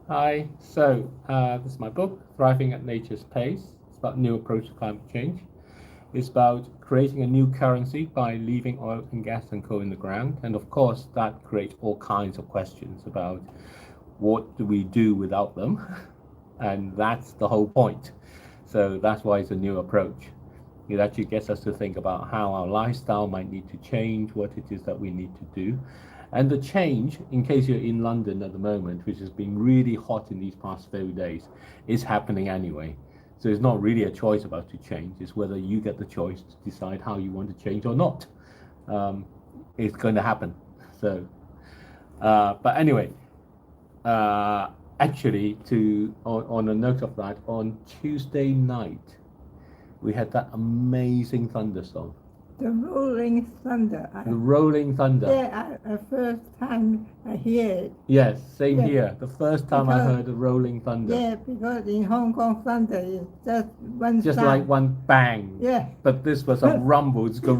Hi. This is my book, Thriving at Nature's Pace. It's about new approach to climate change. It's about creating a new currency by leaving oil and gas and coal in the ground. And of course, that creates all kinds of questions about what do we do without them? And that's the whole point. So that's why it's a new approach. It actually gets us to think about how our lifestyle might need to change, what it is that we need to do. And the change, in case you're in London at the moment, which has been really hot in these past few days, is happening anyway. So it's not really a choice about to change, it's whether you get the choice to decide how you want to change or not. Um, it's going to happen. So, but anyway, uh, actually, on a note of that, on Tuesday night, we had that amazing thunderstorm. The Rolling Thunder. The rolling thunder. Yeah, the first time I hear it. Yes, same Yeah. here. The first time I heard the rolling thunder. Yeah, because in Hong Kong, thunder is just one Just sound. like one bang. Yeah. But this was a rumble. It's go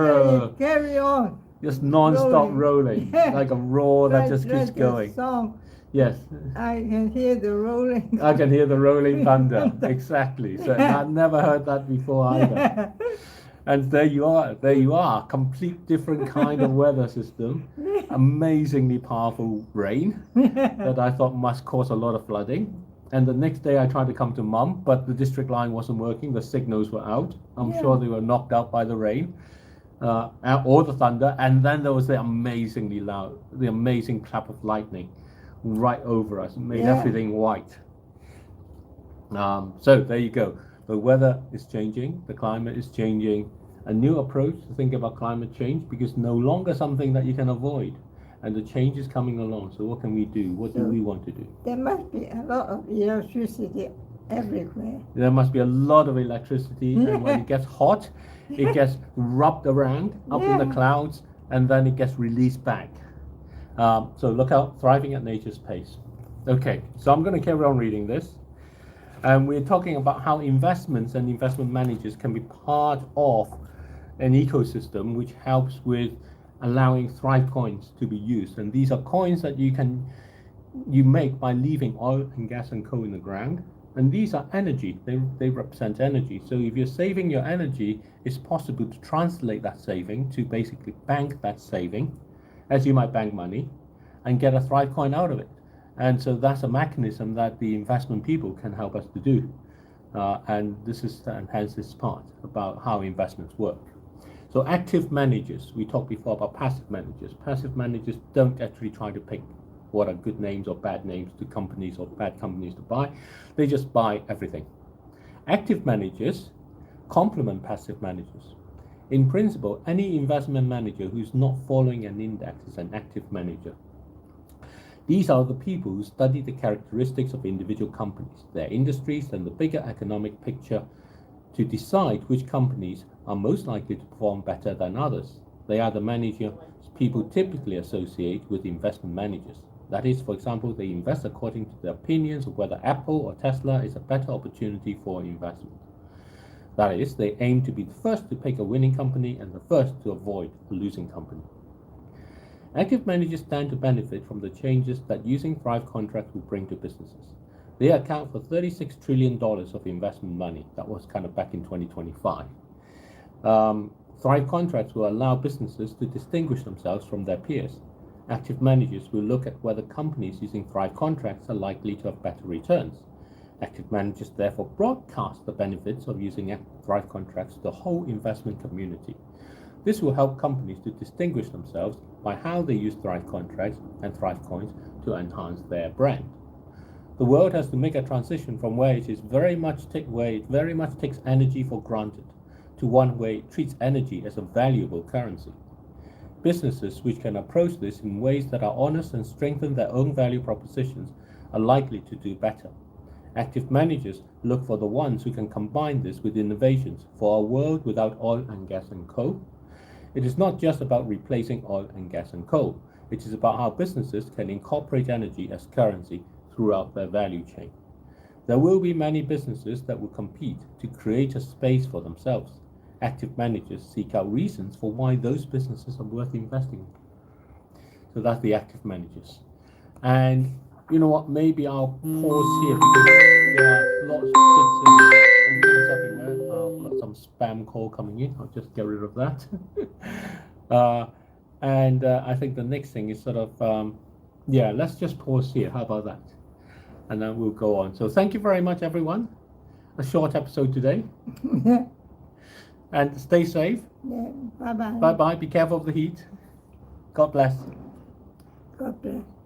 Yeah, carry on. just non-stop rolling. Yeah. Like a roar that just keeps like going. A song. Yes. I can hear the rolling. I can hear the rolling thunder. Exactly. So I've never heard that before either. And there you are, complete different kind of weather system, amazingly powerful rain that I thought must cause a lot of flooding. And the next day I tried to come to Mum, but the district line wasn't working, the signals were out. I'm Yeah. sure they were knocked out by the rain or the thunder. And then there was the amazing clap of lightning right over us, made Yeah. everything white. So there you go. The weather is changing, the climate is changing. A new approach to think about climate change because no longer something that you can avoid, and the change is coming along. So what can we do? What do we want to do? There must be a lot of electricity everywhere. There must be a lot of electricity, and when it gets hot, it gets rubbed around up in the Yeah. clouds, and then it gets released back. So look out, Thriving at Nature's Pace. Okay, so I'm going to carry on reading this. And we're talking about how investments and investment managers can be part of an ecosystem which helps with allowing Thrive coins to be used. And these are coins that you make by leaving oil and gas and coal in the ground. And these are energy, they represent energy. So if you're saving your energy, it's possible to translate that saving to basically bank that saving, as you might bank money, and get a Thrive coin out of it. And so that's a mechanism that the investment people can help us to do. And hence this part about how investments work. So active managers, we talked before about passive managers. Passive managers don't actually try to pick what are good names or bad names to companies or bad companies to buy. They just buy everything. Active managers complement passive managers. In principle, any investment manager who's not following an index is an active manager. These are the people who study the characteristics of individual companies, their industries, and the bigger economic picture to decide which companies are most likely to perform better than others. They are the managers people typically associate with investment managers. That is, for example, they invest according to their opinions of whether Apple or Tesla is a better opportunity for investment. That is, they aim to be the first to pick a winning company and the first to avoid a losing company. Active managers stand to benefit from the changes that using Thrive contracts will bring to businesses. They account for $36 trillion of investment money. That was kind of back in 2025. Thrive contracts will allow businesses to distinguish themselves from their peers. Active managers will look at whether companies using Thrive contracts are likely to have better returns. Active managers therefore broadcast the benefits of using Thrive contracts to the whole investment community. This will help companies to distinguish themselves by how they use Thrive contracts and Thrive coins to enhance their brand. The world has to make a transition from where it very much takes energy for granted to one where it treats energy as a valuable currency. Businesses which can approach this in ways that are honest and strengthen their own value propositions are likely to do better. Active managers look for the ones who can combine this with innovations for a world without oil and gas and coal. It is not just about replacing oil and gas and coal. It is about how businesses can incorporate energy as currency throughout their value chain. There will be many businesses that will compete to create a space for themselves. Active managers seek out reasons for why those businesses are worth investing in. So that's the active managers. And you know what? Maybe I'll pause here because there are lots of kids and things everywhere. I've got some spam call coming in. I'll just get rid of that. And I think the next thing is sort of, yeah, let's just pause here. How about that? And then we'll go on. So thank you very much, everyone. A short episode today. Yeah. And stay safe. Yeah. Bye bye. Bye bye. Be careful of the heat. God bless. God bless.